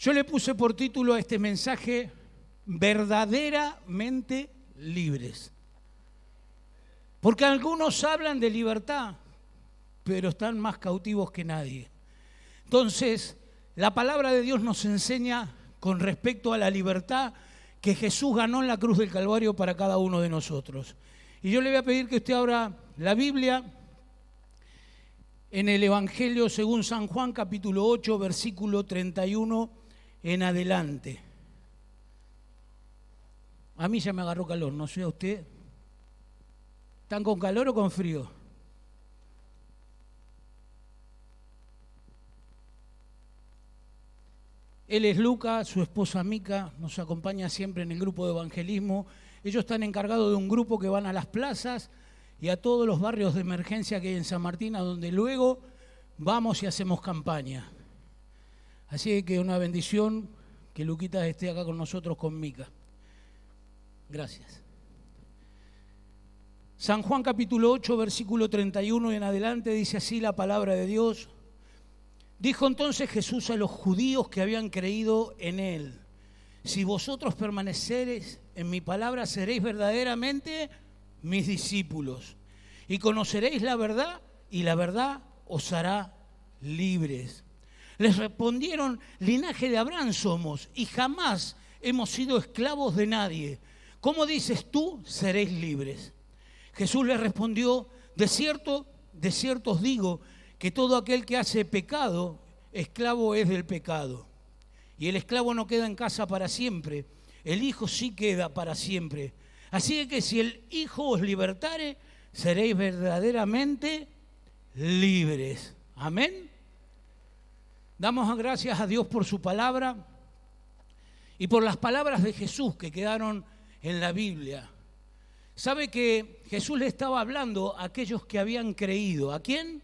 Yo le puse por título a este mensaje, verdaderamente libres. Porque algunos hablan de libertad, pero están más cautivos que nadie. Entonces, la palabra de Dios nos enseña con respecto a la libertad que Jesús ganó en la cruz del Calvario para cada uno de nosotros. Y yo le voy a pedir que usted abra la Biblia en el Evangelio según San Juan, capítulo 8, versículo 31 en adelante. A mí ya me agarró calor, no sé a usted. ¿Están con calor o con frío? Él es Lucas, su esposa Mica, nos acompaña siempre en el grupo de evangelismo. Ellos están encargados de un grupo que van a las plazas y a todos los barrios de emergencia que hay en San Martín, a donde luego vamos y hacemos campaña. Así que una bendición que Luquita esté acá con nosotros con Mica. Gracias. San Juan capítulo 8, versículo 31 en adelante, dice así la palabra de Dios. Dijo entonces Jesús a los judíos que habían creído en él: si vosotros permanecereis en mi palabra, seréis verdaderamente mis discípulos, y conoceréis la verdad, y la verdad os hará libres. Les respondieron: linaje de Abraham somos, y jamás hemos sido esclavos de nadie. ¿Cómo dices tú, seréis libres? Jesús les respondió: de cierto os digo, que todo aquel que hace pecado, esclavo es del pecado. Y el esclavo no queda en casa para siempre, el Hijo sí queda para siempre. Así que si el Hijo os libertare, seréis verdaderamente libres. Amén. Damos gracias a Dios por su palabra y por las palabras de Jesús que quedaron en la Biblia. ¿Sabe que Jesús le estaba hablando a aquellos que habían creído? ¿A quién?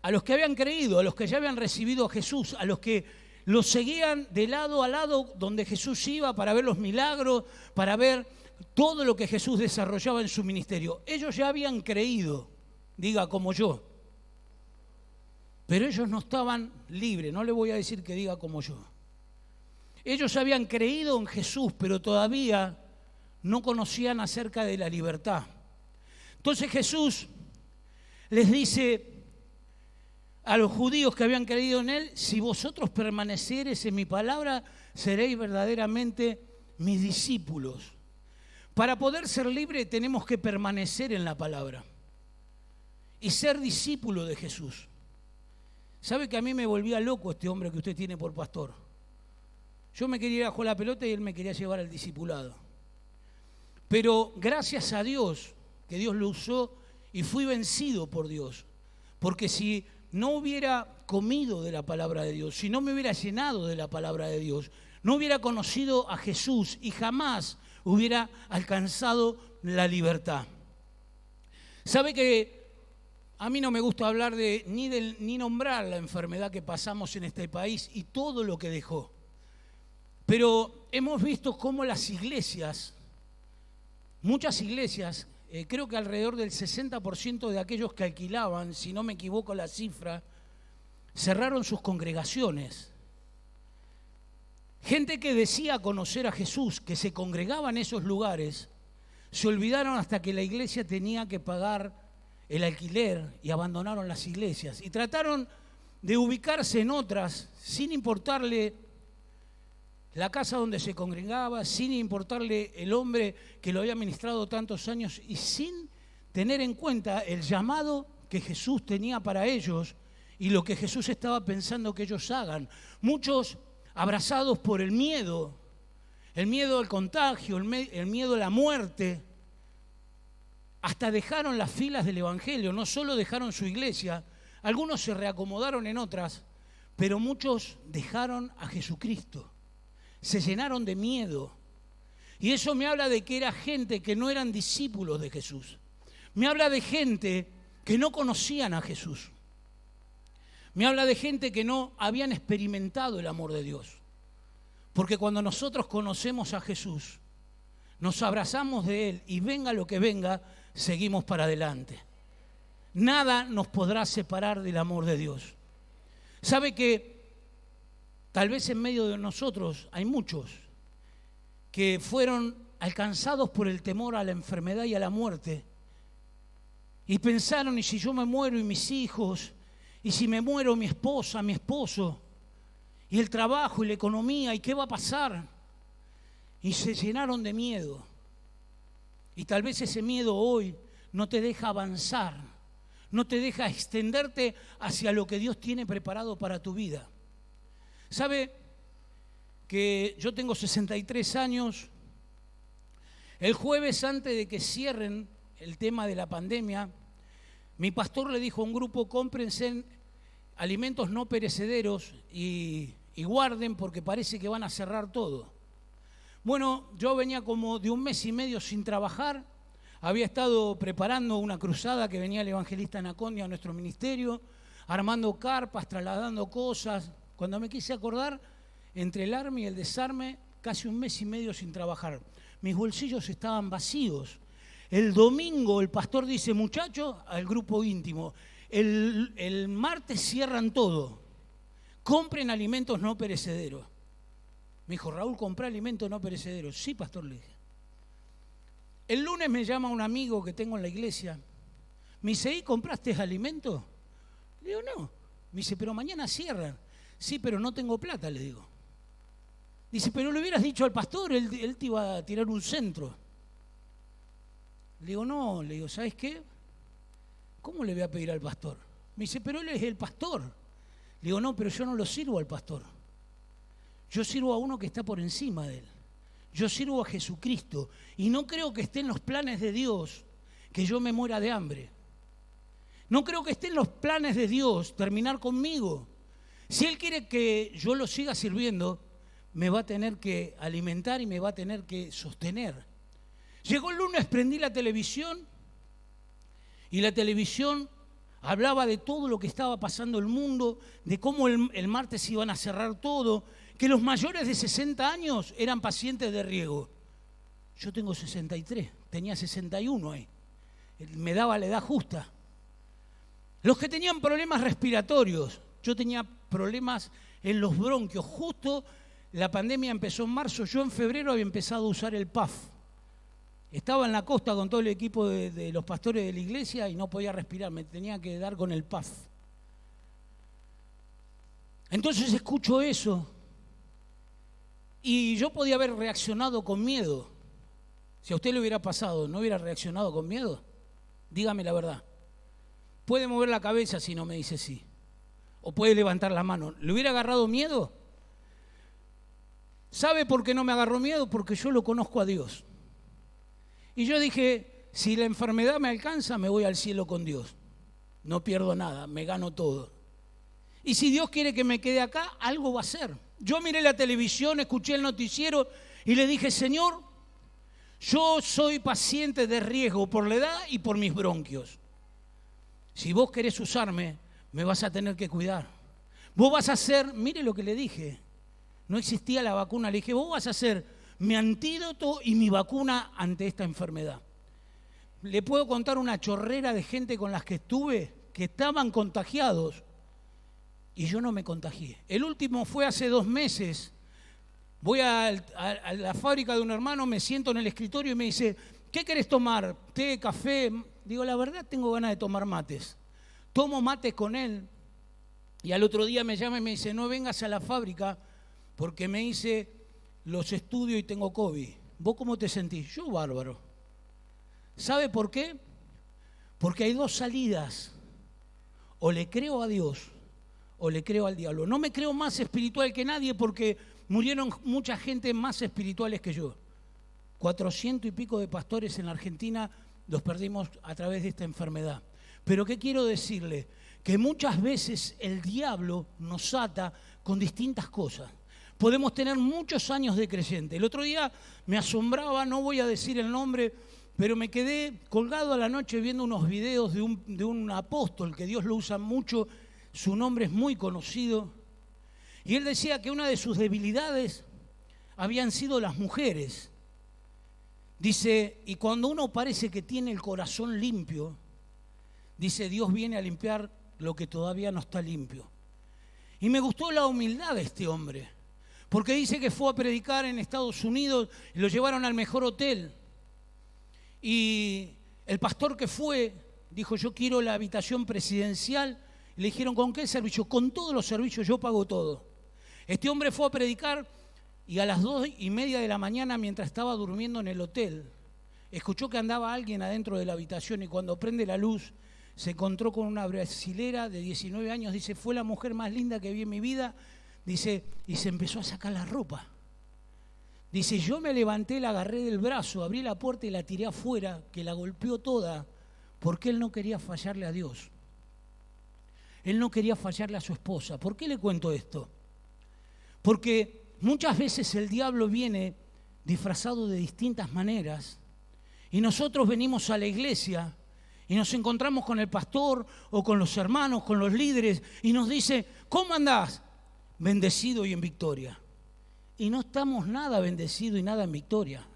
A los que habían creído, a los que ya habían recibido a Jesús, a los que lo seguían de lado a lado donde Jesús iba para ver los milagros, para ver todo lo que Jesús desarrollaba en su ministerio. Ellos ya habían creído, diga como yo, pero ellos no estaban libres. No le voy a decir que diga como yo. Ellos habían creído en Jesús, pero todavía no conocían acerca de la libertad. Entonces Jesús les dice a los judíos que habían creído en él: si vosotros permanecereis en mi palabra, seréis verdaderamente mis discípulos. Para poder ser libres tenemos que permanecer en la palabra y ser discípulo de Jesús. ¿Sabe que a mí me volvía loco este hombre que usted tiene por pastor? Yo me quería ir a jugar la pelota y él me quería llevar al discipulado. Pero gracias a Dios, que Dios lo usó y fui vencido por Dios. Porque si no hubiera comido de la palabra de Dios, si no me hubiera llenado de la palabra de Dios, no hubiera conocido a Jesús y jamás hubiera alcanzado la libertad. ¿Sabe que a mí no me gusta hablar ni nombrar la enfermedad que pasamos en este país y todo lo que dejó? Pero hemos visto cómo las iglesias, muchas iglesias, creo que alrededor del 60% de aquellos que alquilaban, si no me equivoco la cifra, cerraron sus congregaciones. Gente que decía conocer a Jesús, que se congregaba en esos lugares, se olvidaron hasta que la iglesia tenía que pagar el alquiler y abandonaron las iglesias. Y trataron de ubicarse en otras sin importarle la casa donde se congregaba, sin importarle el hombre que lo había ministrado tantos años y sin tener en cuenta el llamado que Jesús tenía para ellos y lo que Jesús estaba pensando que ellos hagan. Muchos abrazados por el miedo al contagio, el miedo a la muerte, hasta dejaron las filas del evangelio. No solo dejaron su iglesia, algunos se reacomodaron en otras, pero muchos dejaron a Jesucristo. Se llenaron de miedo. Y eso me habla de que era gente que no eran discípulos de Jesús. Me habla de gente que no conocían a Jesús. Me habla de gente que no habían experimentado el amor de Dios. Porque cuando nosotros conocemos a Jesús, nos abrazamos de Él y venga lo que venga, seguimos para adelante. Nada nos podrá separar del amor de Dios. ¿Sabe que Tal vez en medio de nosotros hay muchos que fueron alcanzados por el temor a la enfermedad y a la muerte. Y pensaron, ¿y si yo me muero y mis hijos? ¿Y si me muero mi esposa, mi esposo? ¿Y el trabajo y la economía? ¿Y qué va a pasar? Y se llenaron de miedo. Y tal vez ese miedo hoy no te deja avanzar, no te deja extenderte hacia lo que Dios tiene preparado para tu vida. ¿Sabe que yo tengo 63 años? El jueves, antes de que cierren el tema de la pandemia, mi pastor le dijo a un grupo: cómprense alimentos no perecederos y guarden, porque parece que van a cerrar todo. Bueno, yo venía como de 1 mes y medio sin trabajar. Había estado preparando una cruzada que venía el evangelista Anacondia a nuestro ministerio, armando carpas, trasladando cosas. Cuando me quise acordar, entre el arme y el desarme, casi 1 mes y medio sin trabajar. Mis bolsillos estaban vacíos. El domingo el pastor dice: muchachos, al grupo íntimo, el martes cierran todo, compren alimentos no perecederos. Me dijo: Raúl, ¿compré alimentos no perecederos? Sí, pastor, le dije. El lunes me llama un amigo que tengo en la iglesia. Me dice: ¿y compraste alimentos? Le digo: no. Me dice: pero mañana cierran. Sí, pero no tengo plata, le digo. Dice: pero le hubieras dicho al pastor, él te iba a tirar un centro. Le digo: no, le digo, ¿sabes qué? ¿Cómo le voy a pedir al pastor? Me dice: pero él es el pastor. Le digo: no, pero yo no lo sirvo al pastor. Yo sirvo a uno que está por encima de él. Yo sirvo a Jesucristo. Y no creo que esté en los planes de Dios que yo me muera de hambre. No creo que esté en los planes de Dios terminar conmigo. Si Él quiere que yo lo siga sirviendo, me va a tener que alimentar y me va a tener que sostener. Llegó el lunes, prendí la televisión y la televisión hablaba de todo lo que estaba pasando en el mundo, de cómo el martes iban a cerrar todo, que los mayores de 60 años eran pacientes de riesgo. Yo tengo 63, tenía 61 ahí. Me daba la edad justa. Los que tenían problemas respiratorios, yo tenía problemas en los bronquios. Justo la pandemia empezó en marzo, yo en febrero había empezado a usar el PAF. Estaba en la costa con todo el equipo de los pastores de la iglesia y no podía respirar, me tenía que dar con el PAF. Entonces escucho eso y yo podía haber reaccionado con miedo. Si a usted le hubiera pasado, ¿no hubiera reaccionado con miedo? Dígame la verdad. Puede mover la cabeza si no me dice sí. O puede levantar la mano. ¿Le hubiera agarrado miedo? ¿Sabe por qué no me agarró miedo? Porque yo lo conozco a Dios. Y yo dije: si la enfermedad me alcanza, me voy al cielo con Dios. No pierdo nada, me gano todo. Y si Dios quiere que me quede acá, algo va a hacer. Yo miré la televisión, escuché el noticiero y le dije: Señor, yo soy paciente de riesgo por la edad y por mis bronquios. Si vos querés usarme, me vas a tener que cuidar. Vos vas a ser, mire lo que le dije, no existía la vacuna, le dije: vos vas a ser mi antídoto y mi vacuna ante esta enfermedad. Le puedo contar una chorrera de gente con las que estuve que estaban contagiados y yo no me contagié. El último fue hace 2 meses. Voy a la fábrica de un hermano, me siento en el escritorio y me dice: ¿qué querés tomar? ¿Té, café? Digo: la verdad, tengo ganas de tomar mates. Tomo mates con él y al otro día me llama y me dice: no vengas a la fábrica porque me hice los estudios y tengo COVID. ¿Vos cómo te sentís? Yo bárbaro. ¿Sabe por qué? Porque hay 2 salidas. O le creo a Dios o le creo al diablo. No me creo más espiritual que nadie porque murieron mucha gente más espirituales que yo. 400 y pico de pastores en la Argentina los perdimos a través de esta enfermedad. Pero ¿qué quiero decirle? Que muchas veces el diablo nos ata con distintas cosas. Podemos tener muchos años de creyente. El otro día me asombraba, no voy a decir el nombre, pero me quedé colgado a la noche viendo unos videos de un apóstol que Dios lo usa mucho. Su nombre es muy conocido. Y él decía que una de sus debilidades habían sido las mujeres. Dice: y cuando uno parece que tiene el corazón limpio, dice, Dios viene a limpiar lo que todavía no está limpio. Y me gustó la humildad de este hombre, porque dice que fue a predicar en Estados Unidos y lo llevaron al mejor hotel. Y el pastor que fue dijo, yo quiero la habitación presidencial. Y le dijeron, ¿con qué servicio? Con todos los servicios, yo pago todo. Este hombre fue a predicar y a las 2:30 de la mañana, mientras estaba durmiendo en el hotel, escuchó que andaba alguien adentro de la habitación y cuando prende la luz se encontró con una brasilera de 19 años. Dice, fue la mujer más linda que vi en mi vida. Dice, y se empezó a sacar la ropa. Dice, yo me levanté, la agarré del brazo, abrí la puerta y la tiré afuera, que la golpeó toda, porque él no quería fallarle a Dios. Él no quería fallarle a su esposa. ¿Por qué le cuento esto? Porque muchas veces el diablo viene disfrazado de distintas maneras y nosotros venimos a la iglesia y nos encontramos con el pastor o con los hermanos, con los líderes y nos dice, ¿cómo andás? Bendecido y en victoria. Y no estamos nada bendecidos y nada en victoria.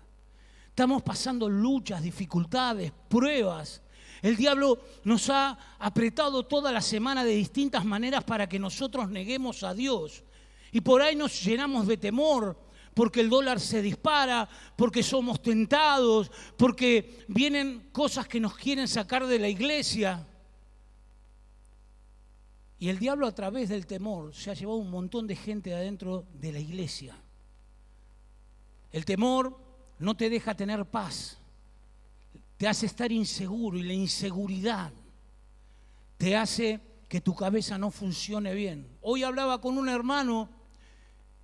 Estamos pasando luchas, dificultades, pruebas. El diablo nos ha apretado toda la semana de distintas maneras para que nosotros neguemos a Dios. Y por ahí nos llenamos de temor, porque el dólar se dispara, porque somos tentados, porque vienen cosas que nos quieren sacar de la iglesia. Y el diablo a través del temor se ha llevado un montón de gente adentro de la iglesia. El temor no te deja tener paz, te hace estar inseguro y la inseguridad te hace que tu cabeza no funcione bien. Hoy hablaba con un hermano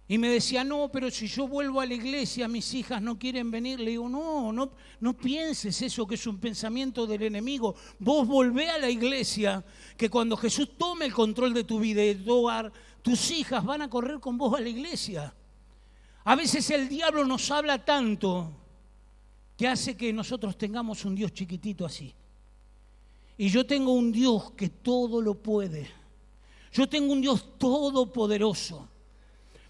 y me decía, no, pero si yo vuelvo a la iglesia, mis hijas no quieren venir. Le digo, no pienses eso, que es un pensamiento del enemigo. Vos volvé a la iglesia, que cuando Jesús tome el control de tu vida y de tu hogar, tus hijas van a correr con vos a la iglesia. A veces el diablo nos habla tanto que hace que nosotros tengamos un Dios chiquitito así. Y yo tengo un Dios que todo lo puede. Yo tengo un Dios todopoderoso.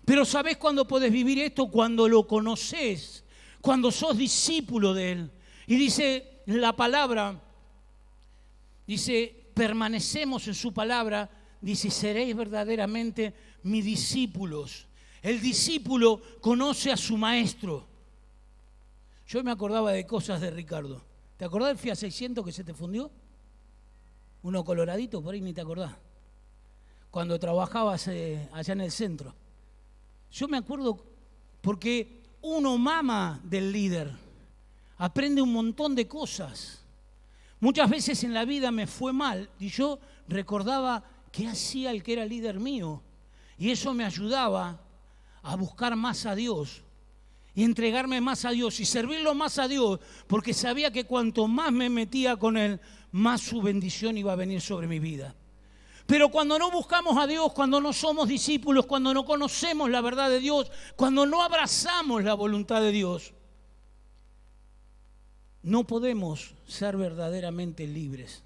Pero ¿sabés cuándo podés vivir esto? Cuando lo conocés, cuando sos discípulo de Él. Y dice la palabra, dice, permanecemos en su palabra, dice, seréis verdaderamente mis discípulos. El discípulo conoce a su maestro. Yo me acordaba de cosas de Ricardo. ¿Te acordás del Fiat 600 que se te fundió? Uno coloradito, por ahí ni te acordás. Cuando trabajabas allá en el centro. Yo me acuerdo porque uno mama del líder. Aprende un montón de cosas. Muchas veces en la vida me fue mal y yo recordaba qué hacía el que era líder mío. Y eso me ayudaba a buscar más a Dios y entregarme más a Dios y servirlo más a Dios, porque sabía que cuanto más me metía con Él, más su bendición iba a venir sobre mi vida. Pero cuando no buscamos a Dios, cuando no somos discípulos, cuando no conocemos la verdad de Dios, cuando no abrazamos la voluntad de Dios, no podemos ser verdaderamente libres,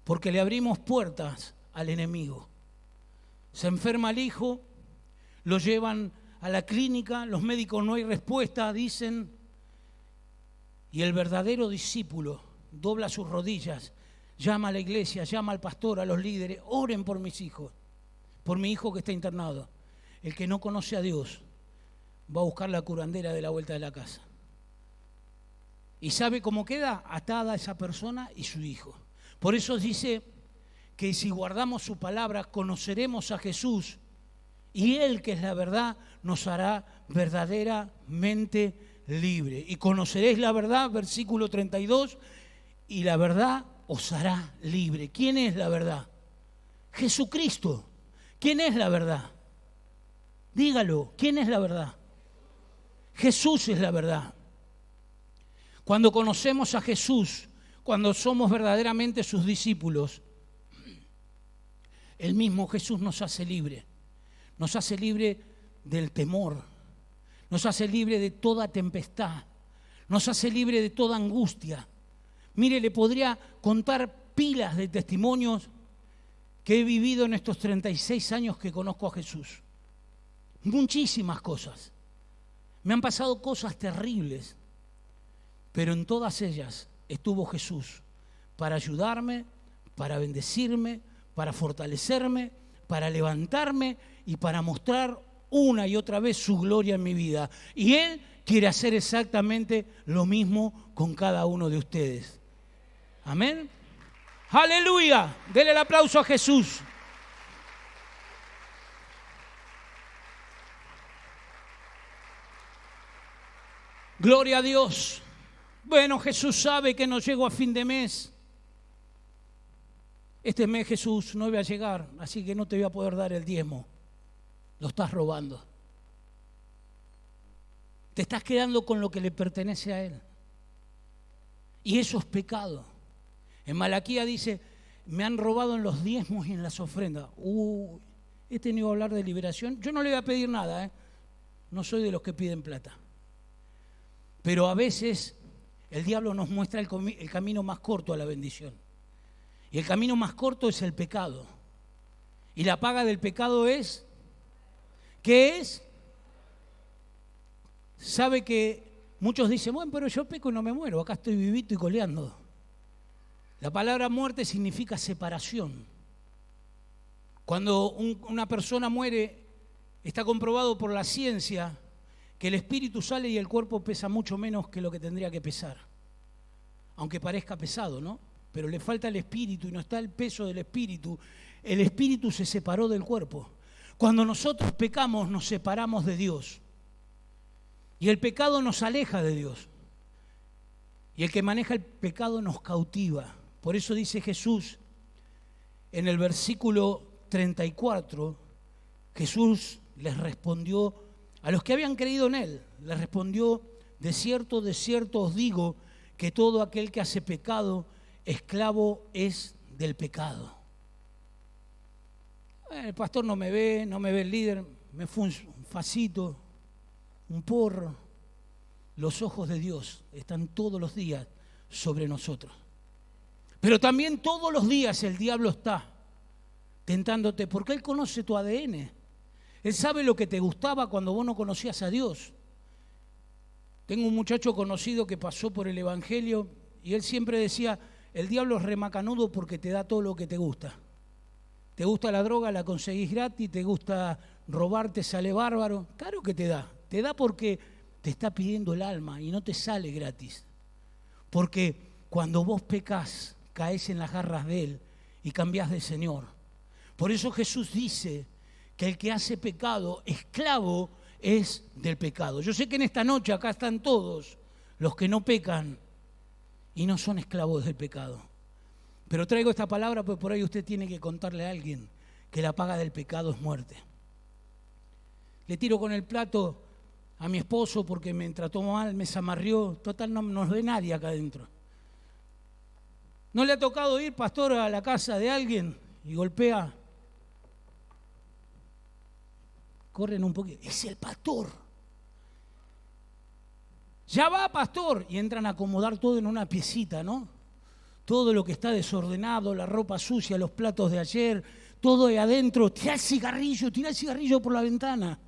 porque le abrimos puertas al enemigo. Se enferma el hijo, lo llevan a la clínica, los médicos no hay respuesta, dicen, y el verdadero discípulo dobla sus rodillas, llama a la iglesia, llama al pastor, a los líderes, oren por mis hijos, por mi hijo que está internado. El que no conoce a Dios va a buscar la curandera de la vuelta de la casa. ¿Y sabe cómo queda? Atada esa persona y su hijo. Por eso dice que si guardamos su palabra, conoceremos a Jesús y Él, que es la verdad, nos hará verdaderamente libre. Y conoceréis la verdad, versículo 32, y la verdad os hará libre. ¿Quién es la verdad? Jesucristo. ¿Quién es la verdad? Dígalo, ¿quién es la verdad? Jesús es la verdad. Cuando conocemos a Jesús, cuando somos verdaderamente sus discípulos, el mismo Jesús nos hace libre. Nos hace libre del temor, nos hace libre de toda tempestad, nos hace libre de toda angustia. Mire, le podría contar pilas de testimonios que he vivido en estos 36 años que conozco a Jesús. Muchísimas cosas. Me han pasado cosas terribles, pero en todas ellas estuvo Jesús para ayudarme, para bendecirme, para fortalecerme, para levantarme y para mostrar una y otra vez su gloria en mi vida. Y Él quiere hacer exactamente lo mismo con cada uno de ustedes. Amén. Aleluya. Dele el aplauso a Jesús. Gloria a Dios. Bueno, Jesús sabe que no llego a fin de mes. Este mes, Jesús, no voy a llegar, así que no te voy a poder dar el diezmo. Lo estás robando. Te estás quedando con lo que le pertenece a Él. Y eso es pecado. En Malaquía dice, me han robado en los diezmos y en las ofrendas. He tenido que hablar de liberación. Yo no le voy a pedir nada, No soy de los que piden plata. Pero a veces el diablo nos muestra el camino más corto a la bendición. Y el camino más corto es el pecado. Y la paga del pecado es, ¿qué es? Sabe que muchos dicen, bueno, pero yo peco y no me muero, acá estoy vivito y coleando. La palabra muerte significa separación. Cuando una persona muere, está comprobado por la ciencia que el espíritu sale y el cuerpo pesa mucho menos que lo que tendría que pesar. Aunque parezca pesado, ¿no? Pero le falta el espíritu y no está el peso del espíritu. El espíritu se separó del cuerpo. Cuando nosotros pecamos, nos separamos de Dios. Y el pecado nos aleja de Dios. Y el que maneja el pecado nos cautiva. Por eso dice Jesús en el versículo 34, Jesús les respondió a los que habían creído en Él. Les respondió, de cierto os digo, que todo aquel que hace pecado, esclavo es del pecado. El pastor no me ve el líder, me fue un facito, un porro. Los ojos de Dios están todos los días sobre nosotros. Pero también todos los días el diablo está tentándote, porque Él conoce tu ADN. Él sabe lo que te gustaba cuando vos no conocías a Dios. Tengo un muchacho conocido que pasó por el Evangelio y él siempre decía, el diablo es remacanudo porque te da todo lo que te gusta. Te gusta la droga, la conseguís gratis, te gusta robar, te sale bárbaro. Claro que te da. Te da porque te está pidiendo el alma y no te sale gratis. Porque cuando vos pecás, caes en las garras de Él y cambiás de Señor. Por eso Jesús dice que el que hace pecado, esclavo es del pecado. Yo sé que en esta noche acá están todos los que no pecan y no son esclavos del pecado. Pero traigo esta palabra porque por ahí usted tiene que contarle a alguien que la paga del pecado es muerte. Le tiro con el plato a mi esposo porque me trató mal, me zamarrió. Total, no nos ve nadie acá adentro. ¿No le ha tocado ir, pastor, a la casa de alguien y golpea? Corren un poquito. Es el pastor. Ya va, pastor. Y entran a acomodar todo en una piecita, ¿no? Todo lo que está desordenado, la ropa sucia, los platos de ayer, todo ahí adentro. Tira el cigarrillo por la ventana.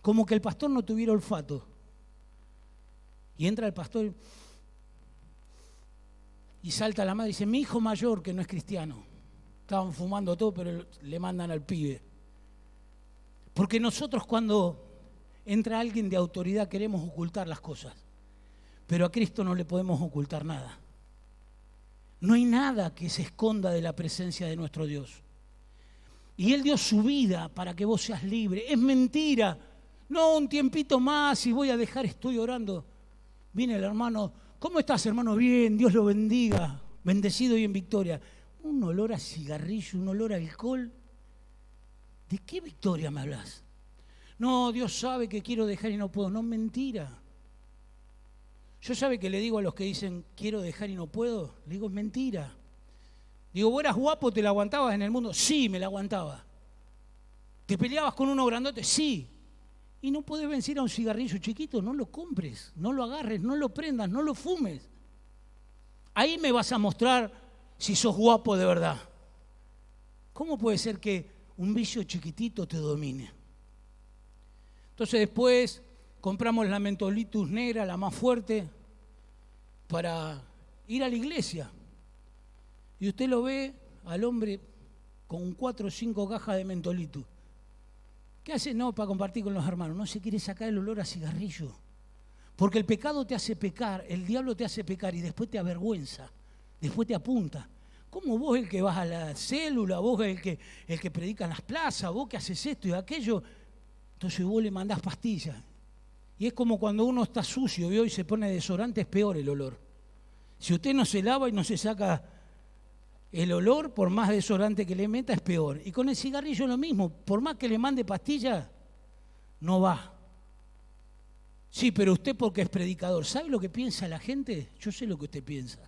Como que el pastor no tuviera olfato. Y entra el pastor y salta la madre y dice, mi hijo mayor, que no es cristiano. Estaban fumando todo, pero le mandan al pibe. Porque nosotros cuando entra alguien de autoridad queremos ocultar las cosas. Pero a Cristo no le podemos ocultar nada. No hay nada que se esconda de la presencia de nuestro Dios. Y Él dio su vida para que vos seas libre. Es mentira. No, un tiempito más y voy a dejar, estoy orando. Viene el hermano, ¿cómo estás, hermano? Bien, Dios lo bendiga. Bendecido y en victoria. Un olor a cigarrillo, un olor a alcohol. ¿De qué victoria me hablas? No, Dios sabe que quiero dejar y no puedo. No, mentira. Yo sabe que le digo a los que dicen quiero dejar y no puedo, le digo es mentira. Digo, ¿vos eras guapo, te la aguantabas en el mundo? Sí, me la aguantaba. ¿Te peleabas con uno grandote? Sí. Y no podés vencer a un cigarrillo chiquito, no lo compres, no lo agarres, no lo prendas, no lo fumes. Ahí me vas a mostrar si sos guapo de verdad. ¿Cómo puede ser que un vicio chiquitito te domine? Entonces después compramos la mentolitus negra, la más fuerte, para ir a la iglesia. Y usted lo ve al hombre con 4 o 5 cajas de mentolito. ¿Qué hace? No, para compartir con los hermanos. No se quiere sacar el olor a cigarrillo. Porque el pecado te hace pecar, el diablo te hace pecar y después te avergüenza, después te apunta. ¿Cómo vos el que vas a la célula, vos el que predica en las plazas, vos que haces esto y aquello? Entonces vos le mandás pastillas. Y es como cuando uno está sucio, ¿vio? Y se pone desodorante, es peor el olor. Si usted no se lava y no se saca el olor, por más desodorante que le meta, es peor. Y con el cigarrillo lo mismo, por más que le mande pastillas, no va. Sí, pero usted porque es predicador, ¿sabe lo que piensa la gente? Yo sé lo que usted piensa.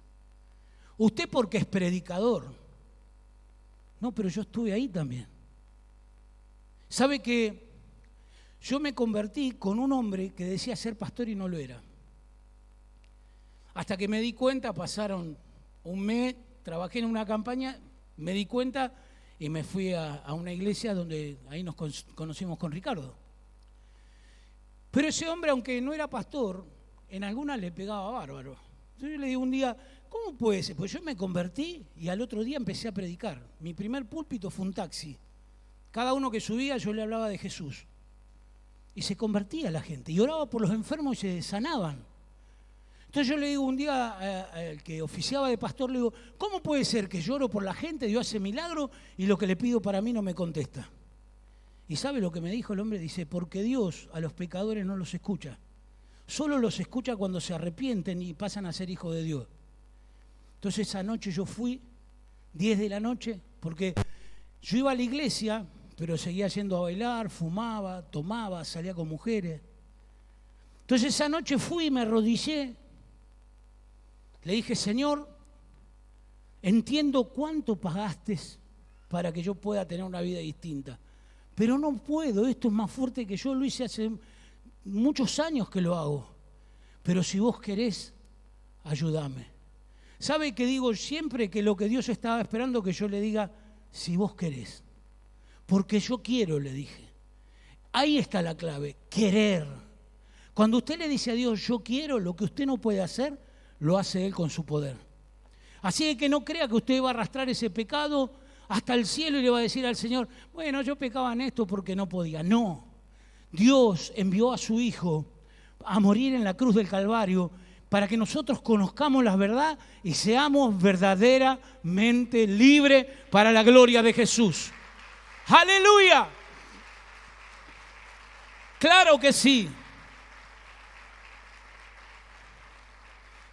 Usted porque es predicador. No, pero yo estuve ahí también. ¿Sabe que yo me convertí con un hombre que decía ser pastor y no lo era? Hasta que me di cuenta, pasaron un mes, trabajé en una campaña, me di cuenta y me fui a una iglesia donde ahí nos conocimos con Ricardo. Pero ese hombre, aunque no era pastor, en algunas le pegaba bárbaro. Entonces yo le digo un día, ¿cómo puede ser? Pues yo me convertí y al otro día empecé a predicar. Mi primer púlpito fue un taxi. Cada uno que subía yo le hablaba de Jesús. Y se convertía la gente. Y oraba por los enfermos y se sanaban. Entonces yo le digo un día al que oficiaba de pastor, le digo, ¿cómo puede ser que yo oro por la gente, Dios hace milagro y lo que le pido para mí no me contesta? ¿Y sabe lo que me dijo el hombre? Dice, porque Dios a los pecadores no los escucha. Solo los escucha cuando se arrepienten y pasan a ser hijos de Dios. Entonces esa noche yo fui, 10 de la noche, porque yo iba a la iglesia, pero seguía yendo a bailar, fumaba, tomaba, salía con mujeres. Entonces esa noche fui y me arrodillé. Le dije, Señor, entiendo cuánto pagaste para que yo pueda tener una vida distinta. Pero no puedo, esto es más fuerte que yo, lo hice hace muchos años que lo hago. Pero si vos querés, ayúdame. ¿Sabe que digo siempre que lo que Dios estaba esperando que yo le diga, si vos querés? Porque yo quiero, le dije. Ahí está la clave, querer. Cuando usted le dice a Dios, yo quiero, lo que usted no puede hacer, lo hace Él con su poder. Así que no crea que usted va a arrastrar ese pecado hasta el cielo y le va a decir al Señor, bueno, yo pecaba en esto porque no podía. No, Dios envió a su Hijo a morir en la cruz del Calvario para que nosotros conozcamos la verdad y seamos verdaderamente libres para la gloria de Jesús. ¡Aleluya! Claro que sí.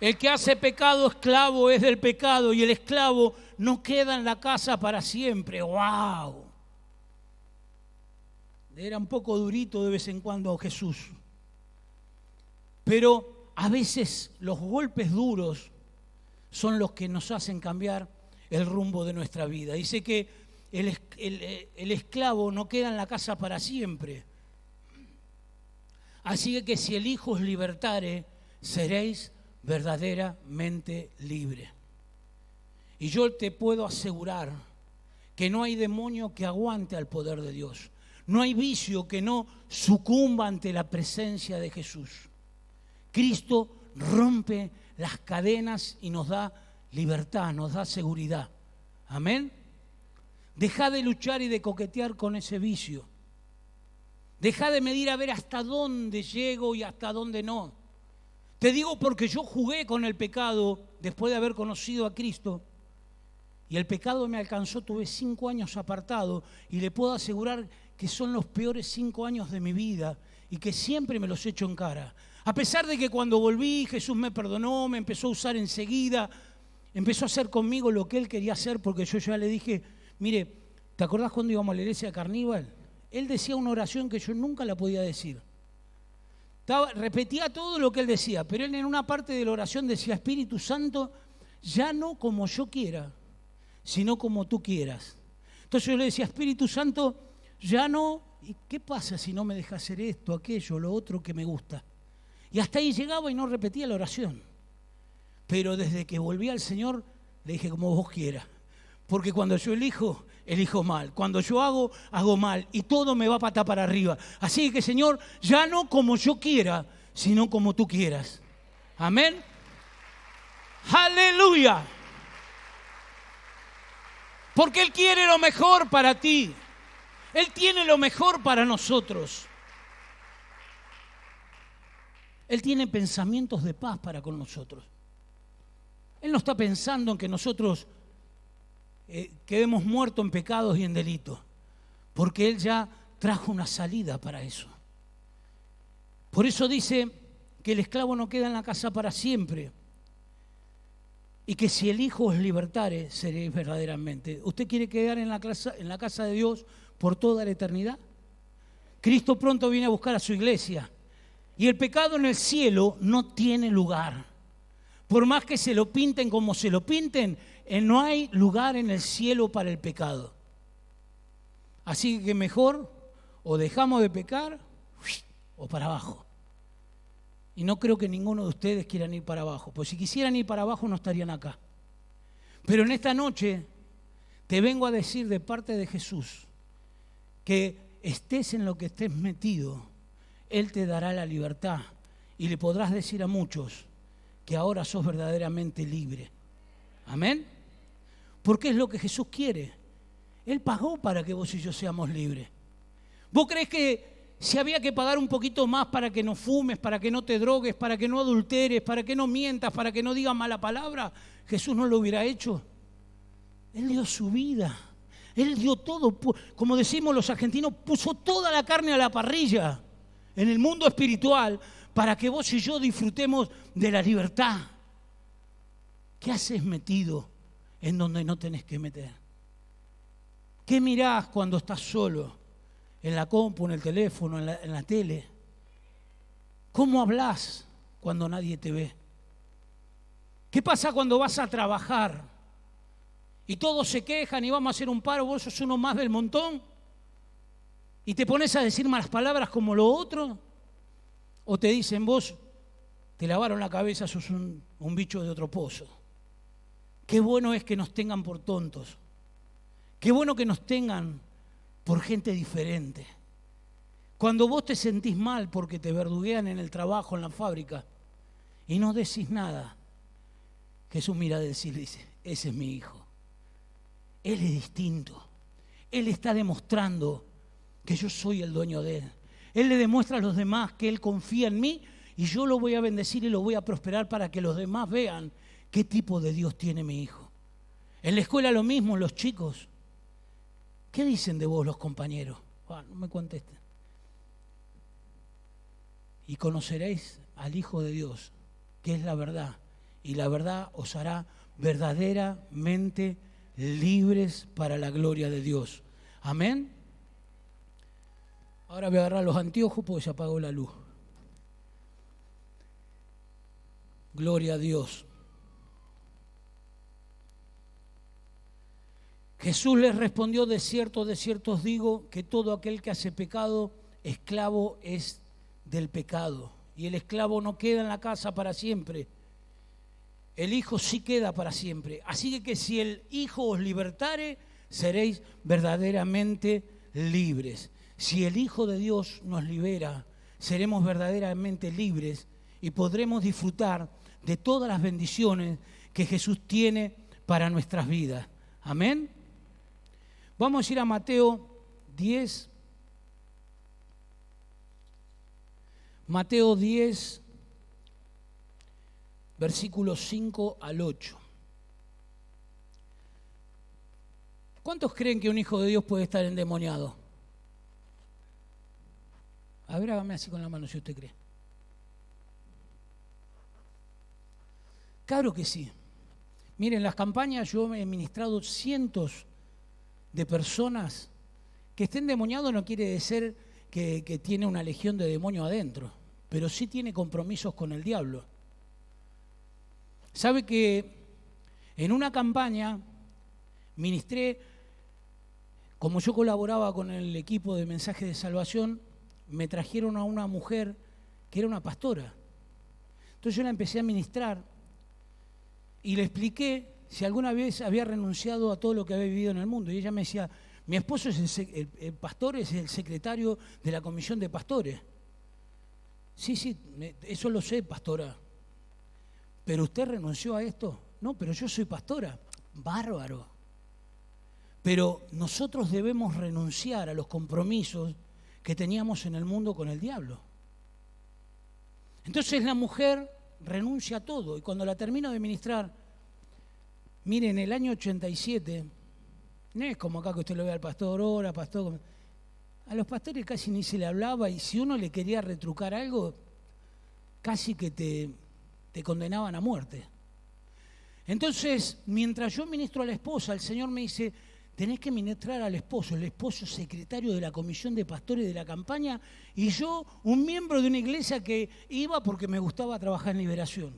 El que hace pecado esclavo es del pecado y el esclavo no queda en la casa para siempre. ¡Wow! Era un poco durito de vez en cuando Jesús. Pero a veces los golpes duros son los que nos hacen cambiar el rumbo de nuestra vida. Dice que el esclavo no queda en la casa para siempre. Así que si el Hijo os libertare, seréis verdaderamente libre. Y yo te puedo asegurar que no hay demonio que aguante al poder de Dios. No hay vicio que no sucumba ante la presencia de Jesús. Cristo rompe las cadenas y nos da libertad, nos da seguridad. Amén. Deja de luchar y de coquetear con ese vicio. Deja de medir a ver hasta dónde llego y hasta dónde no. Te digo porque yo jugué con el pecado después de haber conocido a Cristo y el pecado me alcanzó, tuve 5 años apartado y le puedo asegurar que son los peores 5 años de mi vida y que siempre me los echo en cara. A pesar de que cuando volví Jesús me perdonó, me empezó a usar enseguida, empezó a hacer conmigo lo que Él quería hacer porque yo ya le dije, mire, ¿te acordás cuando íbamos a la iglesia de Carníbal? Él decía una oración que yo nunca la podía decir. Repetía todo lo que él decía, pero él en una parte de la oración decía, Espíritu Santo, ya no como yo quiera, sino como tú quieras. Entonces yo le decía, Espíritu Santo, ya no, ¿y qué pasa si no me deja hacer esto, aquello, lo otro que me gusta? Y hasta ahí llegaba y no repetía la oración. Pero desde que volví al Señor, le dije, como vos quieras. Porque cuando yo elijo mal. Cuando yo hago mal. Y todo me va patas para arriba. Así que, Señor, ya no como yo quiera, sino como tú quieras. Amén. Aleluya. Porque Él quiere lo mejor para ti. Él tiene lo mejor para nosotros. Él tiene pensamientos de paz para con nosotros. Él no está pensando en que nosotros quedemos muertos en pecados y en delitos, porque Él ya trajo una salida para eso. Por eso dice que el esclavo no queda en la casa para siempre y que si el Hijo os libertare, seréis verdaderamente. ¿Usted quiere quedar en la casa de Dios por toda la eternidad? Cristo pronto viene a buscar a su iglesia y el pecado en el cielo no tiene lugar. Por más que se lo pinten como se lo pinten, no hay lugar en el cielo para el pecado. Así que mejor o dejamos de pecar o para abajo. Y no creo que ninguno de ustedes quieran ir para abajo, pues si quisieran ir para abajo no estarían acá. Pero en esta noche te vengo a decir de parte de Jesús que estés en lo que estés metido, Él te dará la libertad y le podrás decir a muchos que ahora sos verdaderamente libre. Amén. Porque es lo que Jesús quiere. Él pagó para que vos y yo seamos libres. ¿Vos creés que si había que pagar un poquito más para que no fumes, para que no te drogues, para que no adulteres, para que no mientas, para que no digas mala palabra, Jesús no lo hubiera hecho? Él dio su vida. Él dio todo. Como decimos los argentinos, puso toda la carne a la parrilla en el mundo espiritual para que vos y yo disfrutemos de la libertad. ¿Qué haces metido en donde no tenés que meter? ¿Qué mirás cuando estás solo? En la compu, en el teléfono, en la tele. ¿Cómo hablás cuando nadie te ve? ¿Qué pasa cuando vas a trabajar y todos se quejan y vamos a hacer un paro, vos sos uno más del montón y te pones a decir malas palabras como lo otro? ¿O te dicen vos, te lavaron la cabeza, sos un bicho de otro pozo? Qué bueno es que nos tengan por tontos. Qué bueno que nos tengan por gente diferente. Cuando vos te sentís mal porque te verduguean en el trabajo, en la fábrica, y no decís nada, Jesús mira a decir, dice, ese es mi hijo. Él es distinto. Él está demostrando que yo soy el dueño de él. Él le demuestra a los demás que Él confía en mí y yo lo voy a bendecir y lo voy a prosperar para que los demás vean qué tipo de Dios tiene mi hijo. En la escuela lo mismo, los chicos. ¿Qué dicen de vos los compañeros? No me contesten. Y conoceréis al Hijo de Dios, que es la verdad, y la verdad os hará verdaderamente libres para la gloria de Dios. Amén. Ahora voy a agarrar los anteojos porque se apagó la luz. Gloria a Dios. Jesús les respondió, de cierto os digo, que todo aquel que hace pecado, esclavo es del pecado. Y el esclavo no queda en la casa para siempre. El Hijo sí queda para siempre. Así que si el Hijo os libertare, seréis verdaderamente libres. Si el Hijo de Dios nos libera, seremos verdaderamente libres y podremos disfrutar de todas las bendiciones que Jesús tiene para nuestras vidas. Amén. Vamos a ir a Mateo 10. Mateo 10, versículos 5 al 8. ¿Cuántos creen que un hijo de Dios puede estar endemoniado? A ver, hágame así con la mano si usted cree. Claro que sí. Miren, en las campañas yo he ministrado cientos de personas que estén endemoniados. No quiere decir que tiene una legión de demonios adentro, pero sí tiene compromisos con el diablo. ¿Sabe que en una campaña ministré, como yo colaboraba con el equipo de Mensaje de Salvación, me trajeron a una mujer que era una pastora. Entonces yo la empecé a ministrar y le expliqué si alguna vez había renunciado a todo lo que había vivido en el mundo. Y ella me decía, mi esposo es el pastor, es el secretario de la comisión de pastores. Sí, eso lo sé, pastora. ¿Pero usted renunció a esto? No, pero yo soy pastora. Bárbaro. Pero nosotros debemos renunciar a los compromisos que teníamos en el mundo con el diablo. Entonces la mujer renuncia a todo. Y cuando la termino de ministrar, miren, en el año 87, no es como acá que usted lo ve al pastor, ora, pastor. A los pastores casi ni se le hablaba, y si uno le quería retrucar algo, casi que te condenaban a muerte. Entonces, mientras yo ministro a la esposa, el Señor me dice, tenés que ministrar al esposo, el esposo secretario de la comisión de pastores de la campaña, y yo, un miembro de una iglesia que iba porque me gustaba trabajar en liberación.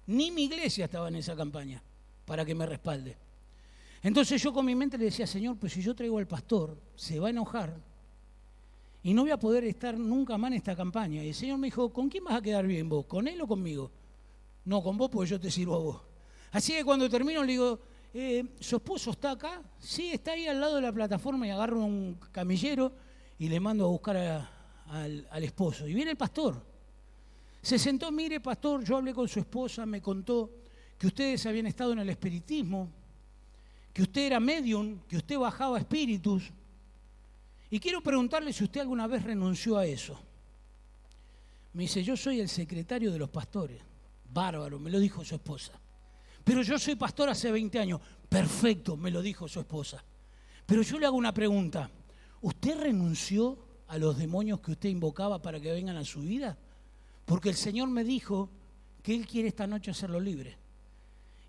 Ni mi iglesia estaba en esa campaña para que me respalde. Entonces yo con mi mente le decía, Señor, pues si yo traigo al pastor, se va a enojar y no voy a poder estar nunca más en esta campaña. Y el Señor me dijo, ¿con quién vas a quedar bien vos? ¿Con él o conmigo? No, con vos, porque yo te sirvo a vos. Así que cuando termino le digo, ¿su esposo está acá? Sí, está ahí al lado de la plataforma, y agarro un camillero y le mando a buscar al esposo. Y viene el pastor. Se sentó, mire, pastor, yo hablé con su esposa, me contó que ustedes habían estado en el espiritismo, que usted era medium, que usted bajaba espíritus. Y quiero preguntarle si usted alguna vez renunció a eso. Me dice, yo soy el secretario de los pastores. Bárbaro, me lo dijo su esposa. Pero yo soy pastor hace 20 años. Perfecto, me lo dijo su esposa. Pero yo le hago una pregunta. ¿Usted renunció a los demonios que usted invocaba para que vengan a su vida? Porque el Señor me dijo que Él quiere esta noche hacerlo libre.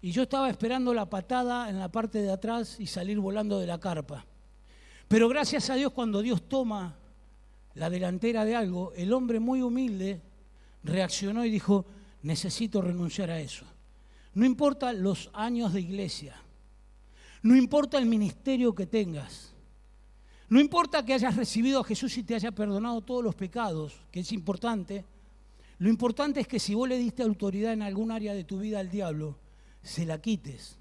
Y yo estaba esperando la patada en la parte de atrás y salir volando de la carpa. Pero gracias a Dios, cuando Dios toma la delantera de algo, el hombre muy humilde reaccionó y dijo, necesito renunciar a eso. No importa los años de iglesia, no importa el ministerio que tengas, no importa que hayas recibido a Jesús y te haya perdonado todos los pecados, que es importante. Lo importante es que si vos le diste autoridad en algún área de tu vida al diablo, se la quites.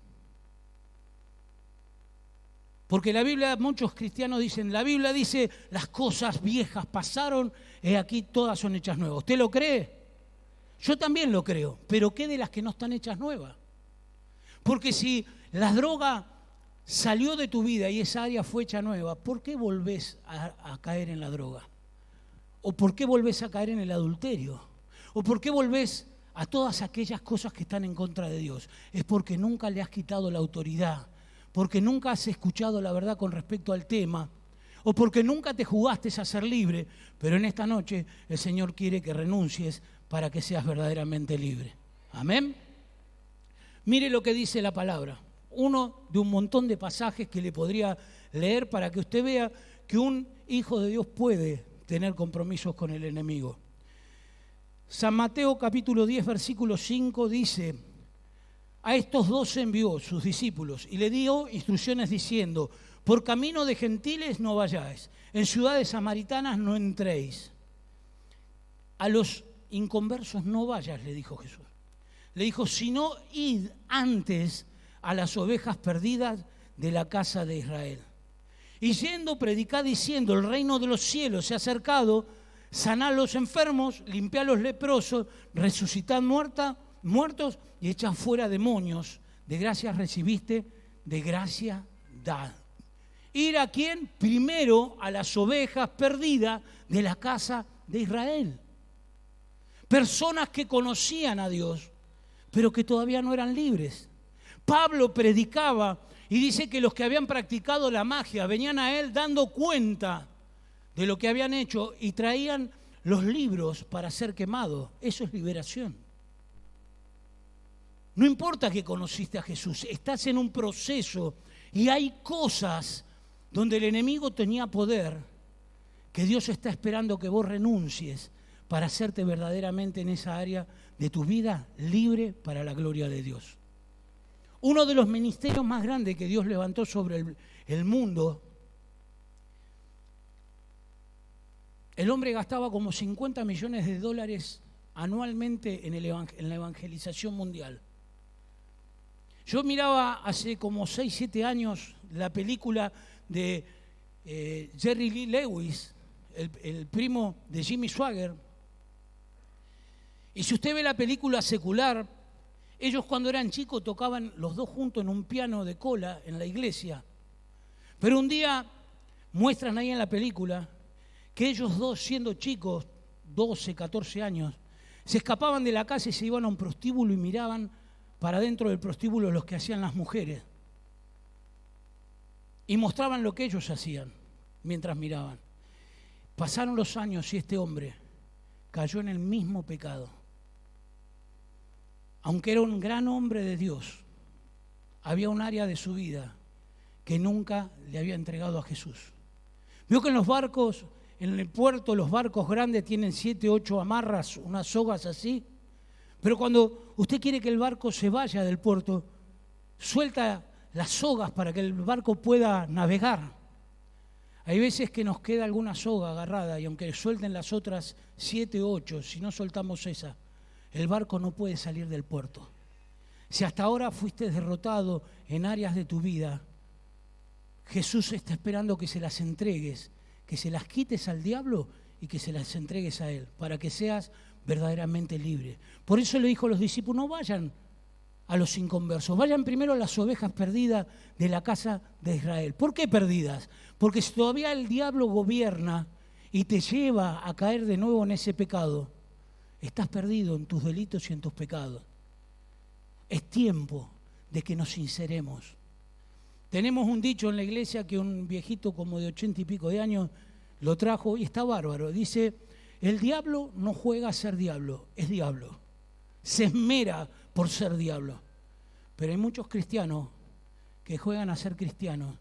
Porque la Biblia, muchos cristianos dicen, la Biblia dice, las cosas viejas pasaron, aquí todas son hechas nuevas. ¿Usted lo cree? Yo también lo creo, pero ¿qué de las que no están hechas nuevas? Porque si la droga salió de tu vida y esa área fue hecha nueva, ¿por qué volvés a caer en la droga? ¿O por qué volvés a caer en el adulterio? ¿O por qué volvés a todas aquellas cosas que están en contra de Dios? Es porque nunca le has quitado la autoridad, porque nunca has escuchado la verdad con respecto al tema, o porque nunca te jugaste a ser libre, pero en esta noche el Señor quiere que renuncies para que seas verdaderamente libre. Amén. Mire lo que dice la palabra. Uno de un montón de pasajes que le podría leer para que usted vea que un hijo de Dios puede tener compromisos con el enemigo. San Mateo capítulo 10, versículo 5 dice, a estos 12 envió sus discípulos y le dio instrucciones diciendo, por camino de gentiles no vayáis, en ciudades samaritanas no entréis. A los inconversos no vayas, le dijo Jesús. Le dijo, sino id antes a las ovejas perdidas de la casa de Israel. Y yendo, predicad diciendo, el reino de los cielos se ha acercado, sanad a los enfermos, limpiad a los leprosos, resucitad muertos y echad fuera demonios. De gracia recibiste, de gracia dad. ¿Ir a quién? Primero a las ovejas perdidas de la casa de Israel. Personas que conocían a Dios, pero que todavía no eran libres. Pablo predicaba y dice que los que habían practicado la magia venían a él dando cuenta de lo que habían hecho y traían los libros para ser quemados. Eso es liberación. No importa que conociste a Jesús, estás en un proceso y hay cosas donde el enemigo tenía poder que Dios está esperando que vos renuncies para hacerte verdaderamente en esa área de tu vida libre para la gloria de Dios. Uno de los ministerios más grandes que Dios levantó sobre el mundo, el hombre gastaba como 50 millones de dólares anualmente en la evangelización mundial. Yo miraba hace como 6, 7 años la película de Jerry Lee Lewis, el primo de Jimmy Swaggart. Y si usted ve la película secular, ellos cuando eran chicos tocaban los dos juntos en un piano de cola en la iglesia. Pero un día muestran ahí en la película que ellos dos, siendo chicos, 12, 14 años, se escapaban de la casa y se iban a un prostíbulo y miraban para dentro del prostíbulo los que hacían las mujeres. Y mostraban lo que ellos hacían mientras miraban. Pasaron los años y este hombre cayó en el mismo pecado. Aunque era un gran hombre de Dios, había un área de su vida que nunca le había entregado a Jesús. Vio que en los barcos, en el puerto, los barcos grandes tienen 7, 8 amarras, unas sogas así. Pero cuando usted quiere que el barco se vaya del puerto, suelta las sogas para que el barco pueda navegar. Hay veces que nos queda alguna soga agarrada y aunque suelten las otras 7 o 8, si no soltamos esa, el barco no puede salir del puerto. Si hasta ahora fuiste derrotado en áreas de tu vida, Jesús está esperando que se las entregues, que se las quites al diablo y que se las entregues a Él, para que seas verdaderamente libre. Por eso le dijo a los discípulos, no vayan a los inconversos, vayan primero a las ovejas perdidas de la casa de Israel. ¿Por qué perdidas? Porque si todavía el diablo gobierna y te lleva a caer de nuevo en ese pecado, estás perdido en tus delitos y en tus pecados. Es tiempo de que nos sinceremos. Tenemos un dicho en la iglesia que un viejito como de 80 y pico de años lo trajo y está bárbaro. Dice, el diablo no juega a ser diablo, es diablo. Se esmera por ser diablo. Pero hay muchos cristianos que juegan a ser cristianos.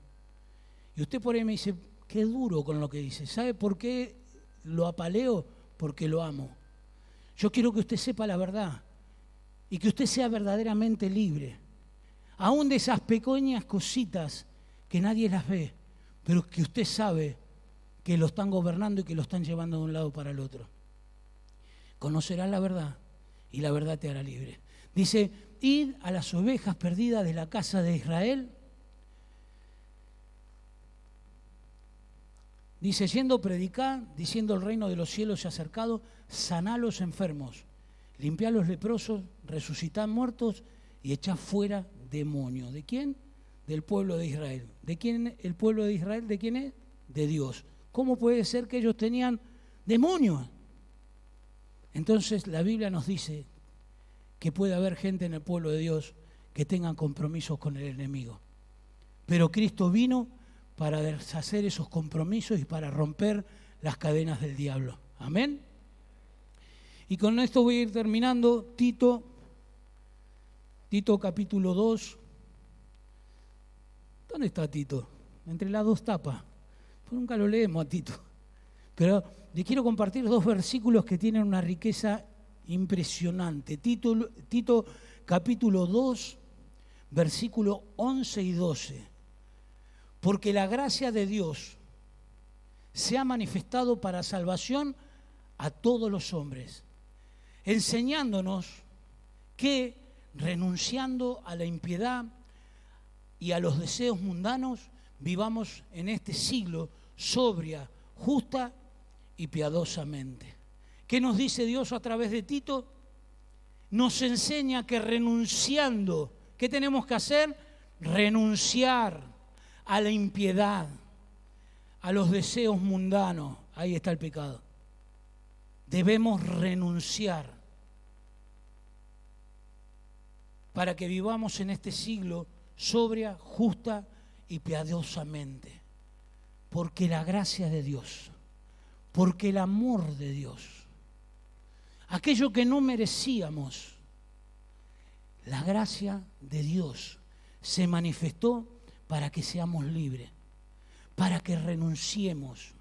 Y usted por ahí me dice, qué duro con lo que dice. ¿Sabe por qué lo apaleo? Porque lo amo. Yo quiero que usted sepa la verdad y que usted sea verdaderamente libre. Aún de esas pequeñas cositas que nadie las ve, pero que usted sabe que lo están gobernando y que lo están llevando de un lado para el otro. Conocerás la verdad y la verdad te hará libre. Dice, id a las ovejas perdidas de la casa de Israel. Dice, yendo predicar, diciendo el reino de los cielos se ha acercado, saná a los enfermos, limpiá a los leprosos, resucitá muertos y echá fuera demonios. ¿De quién? Del pueblo de Israel. ¿De quién el pueblo de Israel? ¿De quién es? De Dios. ¿Cómo puede ser que ellos tenían demonios? Entonces la Biblia nos dice que puede haber gente en el pueblo de Dios que tengan compromisos con el enemigo. Pero Cristo vino para deshacer esos compromisos y para romper las cadenas del diablo. Amén. Y con esto voy a ir terminando. Tito capítulo 2. ¿Dónde está Tito? Entre las dos tapas. Pues nunca lo leemos a Tito. Pero les quiero compartir 2 versículos que tienen una riqueza impresionante. Tito capítulo 2, versículo 11 y 12. Porque la gracia de Dios se ha manifestado para salvación a todos los hombres, enseñándonos que, renunciando a la impiedad y a los deseos mundanos, vivamos en este siglo sobria, justa y piadosamente. ¿Qué nos dice Dios a través de Tito? Nos enseña que renunciando, ¿qué tenemos que hacer? Renunciar a la impiedad, a los deseos mundanos. Ahí está el pecado. Debemos renunciar para que vivamos en este siglo sobria, justa y piadosamente. Porque la gracia de Dios, porque el amor de Dios, aquello que no merecíamos, la gracia de Dios se manifestó para que seamos libres, para que renunciemos,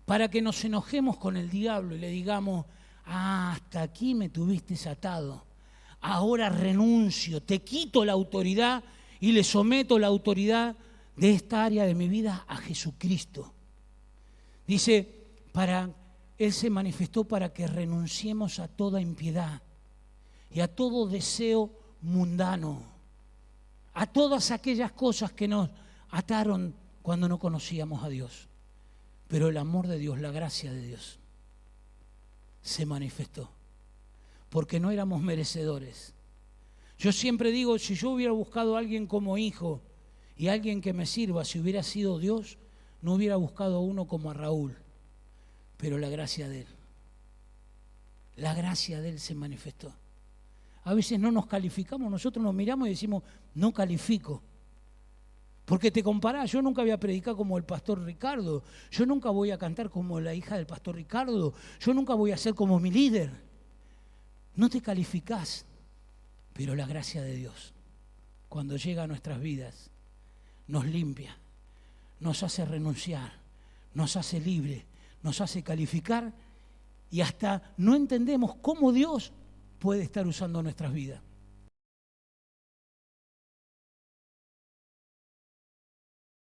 para que nos enojemos con el diablo y le digamos, hasta aquí me tuviste atado, ahora renuncio, te quito la autoridad y le someto la autoridad de esta área de mi vida a Jesucristo. Dice, Él se manifestó para que renunciemos a toda impiedad y a todo deseo mundano, a todas aquellas cosas que nos ataron cuando no conocíamos a Dios. Pero el amor de Dios, la gracia de Dios, se manifestó, porque no éramos merecedores. Yo siempre digo, si yo hubiera buscado a alguien como hijo Y alguien que me sirva, si hubiera sido Dios, no hubiera buscado a uno como a Raúl. Pero la gracia de Él se manifestó. A veces no nos calificamos, nosotros nos miramos y decimos, no califico. Porque te comparás, yo nunca voy a predicar como el pastor Ricardo, yo nunca voy a cantar como la hija del pastor Ricardo, yo nunca voy a ser como mi líder. No te calificás, pero la gracia de Dios, cuando llega a nuestras vidas, nos limpia, nos hace renunciar, nos hace libre, nos hace calificar y hasta no entendemos cómo Dios puede estar usando nuestras vidas.